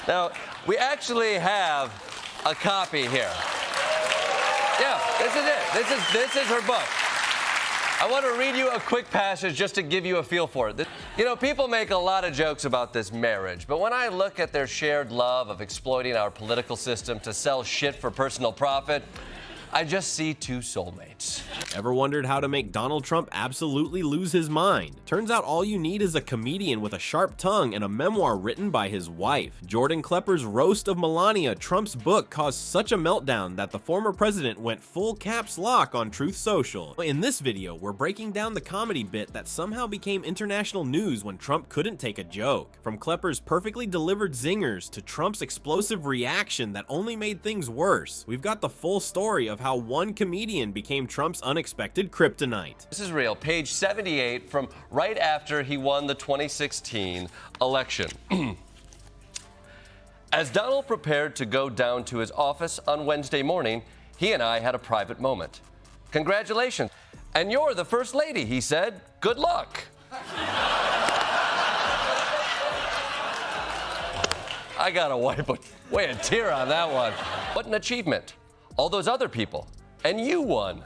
Now, we actually have a copy here. Yeah, this is it. This is her book. I want to read you a quick passage just to give you a feel for it. You know, people make a lot of jokes about this marriage, but when I look at their shared love of exploiting our political system to sell shit for personal profit, I just see two soulmates. Ever wondered how to make Donald Trump absolutely lose his mind? Turns out all you need is a comedian with a sharp tongue and a memoir written by his wife. Jordan Klepper's roast of Melania, Trump's book, caused such a meltdown that the former president went full caps lock on Truth Social. In this video, we're breaking down the comedy bit that somehow became international news when Trump couldn't take a joke. From Klepper's perfectly delivered zingers to Trump's explosive reaction that only made things worse, we've got the full story of how one comedian became Trump's unexpected kryptonite. This is real. Page 78 from right after he won the 2016 election. As Donald prepared to go down to his office on Wednesday morning, he and I had a private moment. Congratulations. And you're the first lady, he said. Good luck. I gotta wipe away a tear on that one. What an achievement. All those other people. And you won.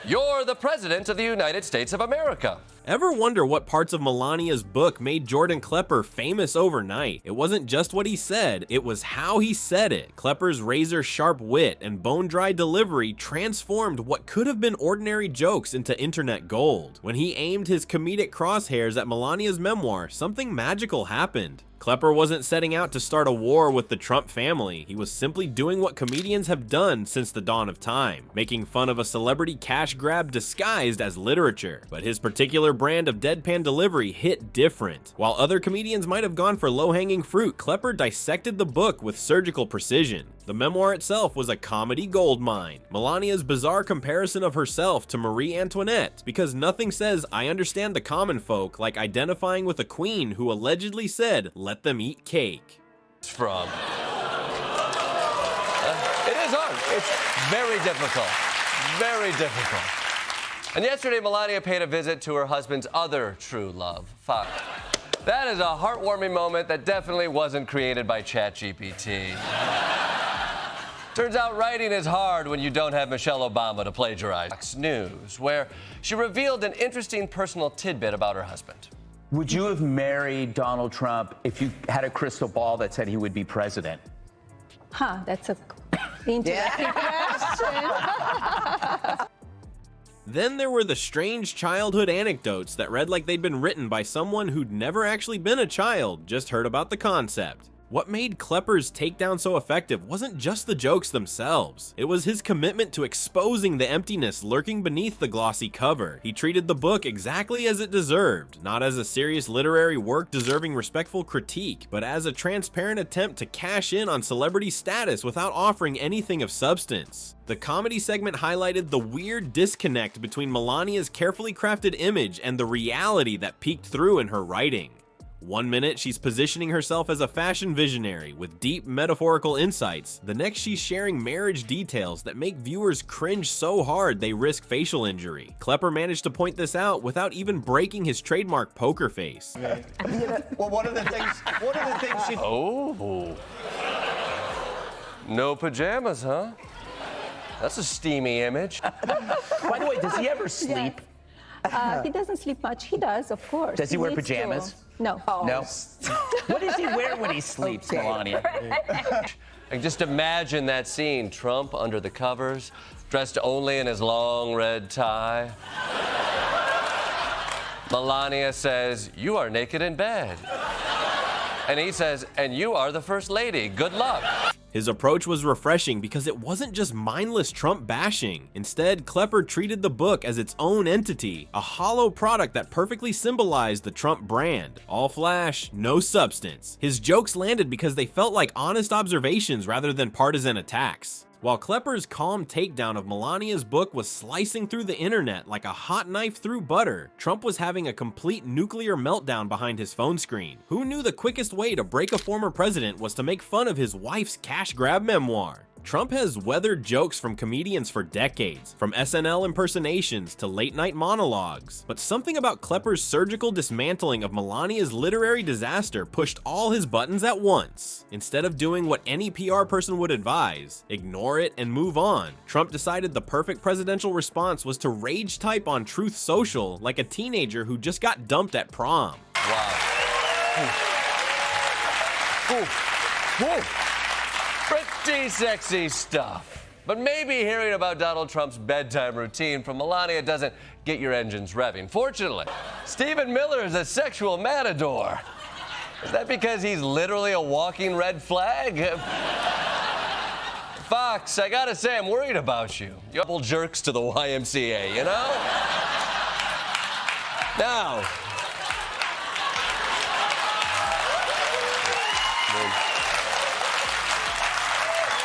You're the president of the United States of America. Ever wonder what parts of Melania's book made Jordan Klepper famous overnight? It wasn't just what he said, it was how he said it. Klepper's razor-sharp wit and bone-dry delivery transformed what could have been ordinary jokes into internet gold. When he aimed his comedic crosshairs at Melania's memoir, something magical happened. Klepper wasn't setting out to start a war with the Trump family. He was simply doing what comedians have done since the dawn of time, making fun of a celebrity cash grab disguised as literature. But his particular brand of deadpan delivery hit different. While other comedians might have gone for low-hanging fruit, Klepper dissected the book with surgical precision. The memoir itself was a comedy goldmine. Melania's bizarre comparison of herself to Marie Antoinette, because nothing says "I understand the common folk" like identifying with a queen who allegedly said, "Let them eat cake." From. It is hard. It's very difficult. Very difficult. And yesterday, Melania paid a visit to her husband's other true love, Fox. That is a heartwarming moment that definitely wasn't created by ChatGPT. Turns out writing is hard when you don't have Michelle Obama to plagiarize. Fox News, where she revealed an interesting personal tidbit about her husband. Would you have married Donald Trump if you had a crystal ball that said he would be president? That's a interesting question. Then there were the strange childhood anecdotes that read like they'd been written by someone who'd never actually been a child, just heard about the concept. What made Klepper's takedown so effective wasn't just the jokes themselves. It was his commitment to exposing the emptiness lurking beneath the glossy cover. He treated the book exactly as it deserved, not as a serious literary work deserving respectful critique, but as a transparent attempt to cash in on celebrity status without offering anything of substance. The comedy segment highlighted the weird disconnect between Melania's carefully crafted image and the reality that peeked through in her writing. One minute, she's positioning herself as a fashion visionary with deep metaphorical insights. The next, she's sharing marriage details that make viewers cringe so hard they risk facial injury. Klepper managed to point this out without even breaking his trademark poker face. Well, one of the things she... Oh. No pajamas, huh? That's a steamy image. By the way, does he ever sleep? He doesn't sleep much. He does, of course. Does he wear needs to. pajamas? No. No. What does he wear when he sleeps, Melania? And just imagine that scene. Trump under the covers, dressed only in his long red tie. Melania says, "You are naked in bed." And he says, "And you are the first lady. Good luck." His approach was refreshing because it wasn't just mindless Trump bashing. Instead, Klepper treated the book as its own entity, a hollow product that perfectly symbolized the Trump brand. All flash, no substance. His jokes landed because they felt like honest observations rather than partisan attacks. While Klepper's calm takedown of Melania's book was slicing through the internet like a hot knife through butter, Trump was having a complete nuclear meltdown behind his phone screen. Who knew the quickest way to break a former president was to make fun of his wife's cash grab memoir? Trump has weathered jokes from comedians for decades, from SNL impersonations to late-night monologues. But something about Klepper's surgical dismantling of Melania's literary disaster pushed all his buttons at once. Instead of doing what any PR person would advise, ignore it and move on, Trump decided the perfect presidential response was to rage type on Truth Social like a teenager who just got dumped at prom. Wow. Whoa. Pretty sexy stuff. But maybe hearing about Donald Trump's bedtime routine from Melania doesn't get your engines revving. Fortunately, Stephen Miller is a sexual matador. Is that because he's literally a walking red flag? Fox, I gotta say, I'm worried about you. You couple jerks to the YMCA, you know? Now,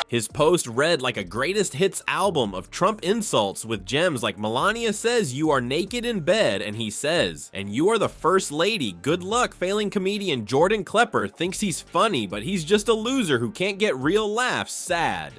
his post read like a greatest hits album of Trump insults with gems like Melania says you are naked in bed, and he says, and you are the first lady. Good luck. Failing comedian Jordan Klepper thinks he's funny, but he's just a loser who can't get real laughs. Sad.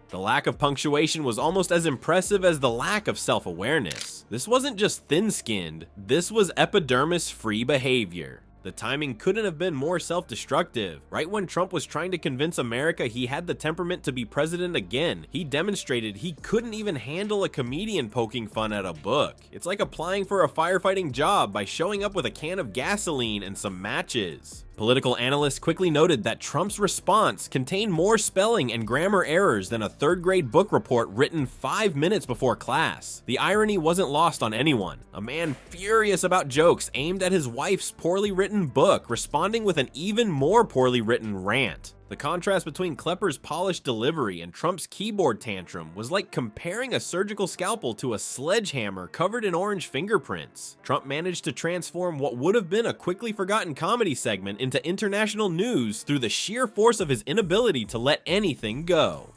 The lack of punctuation was almost as impressive as the lack of self-awareness. This wasn't just thin-skinned, this was epidermis-free behavior. The timing couldn't have been more self-destructive. Right when Trump was trying to convince America he had the temperament to be president again, he demonstrated he couldn't even handle a comedian poking fun at a book. It's like applying for a firefighting job by showing up with a can of gasoline and some matches. Political analysts quickly noted that Trump's response contained more spelling and grammar errors than a third-grade book report written 5 minutes before class. The irony wasn't lost on anyone. A man furious about jokes aimed at his wife's poorly written book, responding with an even more poorly written rant. The contrast between Klepper's polished delivery and Trump's keyboard tantrum was like comparing a surgical scalpel to a sledgehammer covered in orange fingerprints. Trump managed to transform what would have been a quickly forgotten comedy segment into international news through the sheer force of his inability to let anything go.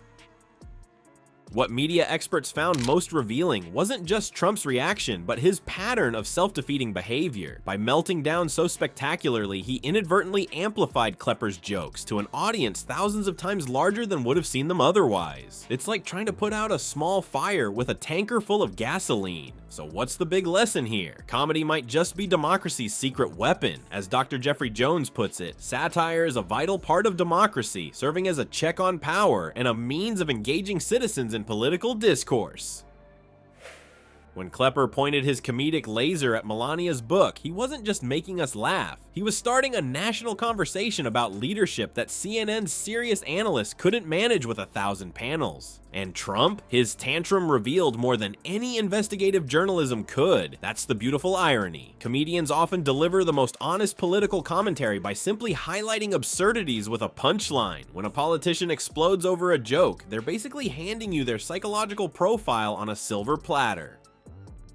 What media experts found most revealing wasn't just Trump's reaction, but his pattern of self-defeating behavior. By melting down so spectacularly, he inadvertently amplified Klepper's jokes to an audience thousands of times larger than would have seen them otherwise. It's like trying to put out a small fire with a tanker full of gasoline. So what's the big lesson here? Comedy might just be democracy's secret weapon. As Dr. Jeffrey Jones puts it, satire is a vital part of democracy, serving as a check on power and a means of engaging citizens in political discourse. When Klepper pointed his comedic laser at Melania's book, he wasn't just making us laugh. He was starting a national conversation about leadership that CNN's serious analysts couldn't manage with 1,000 panels. And Trump? His tantrum revealed more than any investigative journalism could. That's the beautiful irony. Comedians often deliver the most honest political commentary by simply highlighting absurdities with a punchline. When a politician explodes over a joke, they're basically handing you their psychological profile on a silver platter.